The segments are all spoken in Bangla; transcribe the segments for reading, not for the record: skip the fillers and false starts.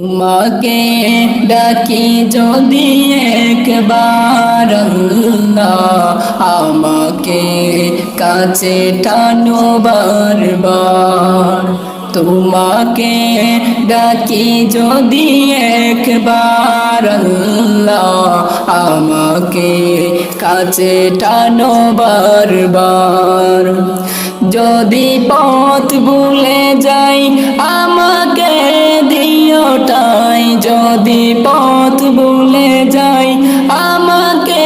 তোমাকে ডাকি যদি একবার আল্লাহ, আমাকে কাছে টানো বারবার। তোমাকে ডাকি যদি একবার আল্লাহ, আমাকে কাছে টানো বারবার। যদি পথ ভুলে যাই আমাকে দিও ঠাই, যদি পথ ভুলে যাই আমাকে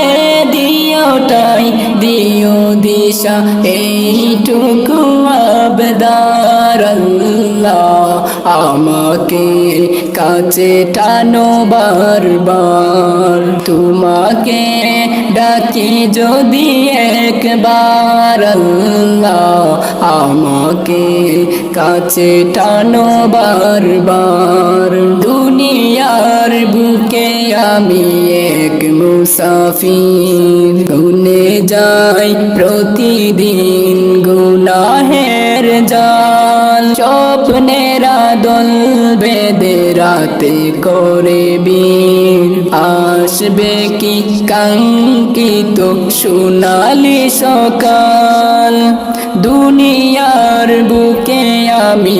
দিও ঠাই, দিও দিশা এইটুকু আবদার আল্লাহ, আমাকে কাছে টানো বারবার। তোমাকে ডাকি যদি একবার আল্লাহ, আমাকে কাছে টানো বারবার। দুনিয়ার বুকে আমি এক মুসাফির, গুনে যাই প্রতিদিন গুনাহের জাল। স্বপ্নেরা দল বেঁধে রাতে করে বীর, আসবে কি কাঙ্ক্ষিত সোনালি সকাল। দুনিয়ার বুকে আমি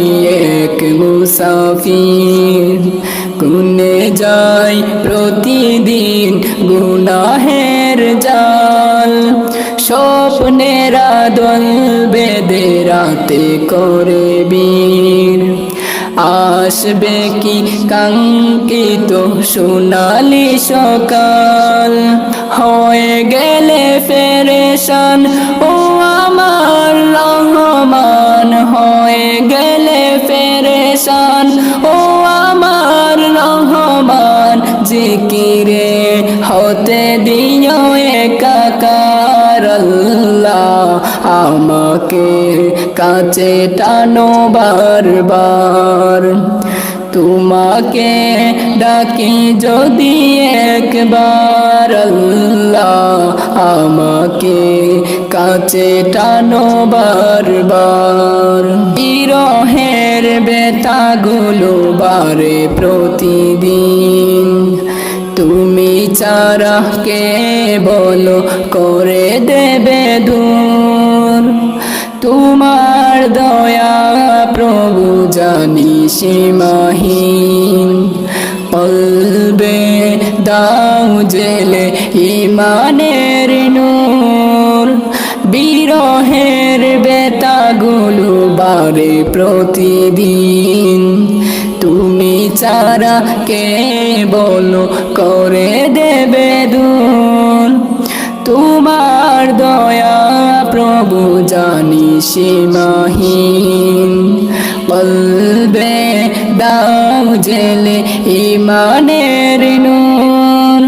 এক মুসাফির, গুনে যাই প্রতিদিন গুনাহের জাল। স্বপ্নেরা দল বেঁধে রাতে করে বীর, আসবে কি কাঙ্ক্ষিত সোনালি সকাল। হয়ে গেলে পেরেশান ও আমার রহমান, হয়ে গেলে পেরেশান ও আমার রহমান। জিকিরে হতে দিও একাকার আল্লাহ, আমাকে কাছে টানো বারবার। তোমাকে ডাকি যদি একবার আল্লাহ, আমাকে কাছে টানো বারবার। বিরহের বেতাগুলো বারে প্রতিদিন, তুমি ছাড়া কে বলো করে দেবে দূর। তোমার দয়া প্রভু জানি সীমাহীন, কলবে দাও জেলে ইমানের নূর। বিরহের বেতাগুলো বারে প্রতিদিন, তুমি ছাড়া কে বলো করে দেবে দূর। তোমার দয়া প্রভু জানি সীমাহীন, কলবে দাও জেলে ইমানের নূর।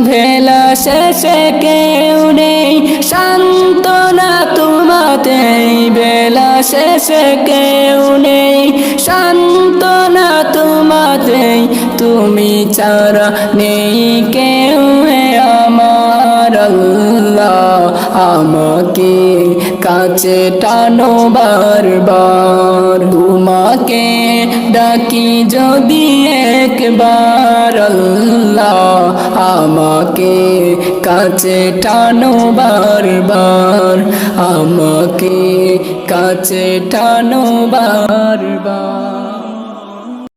ভেলা শেষে কেউ নেই সান্ত্বনা তোমাতেই, বেলা শেষে কেউ নেই সান্ত্বনা তোমাতেই। তুমি ছাড়া নেই কেউ হে আমার আল্লাহ, আমাকে কাছে টানো বারবার। তোমাকে ডাকি যদি একবার আল্লাহ, আমাকে কাছে টানো বারবার, আমাকে কাছে টানো বারবার।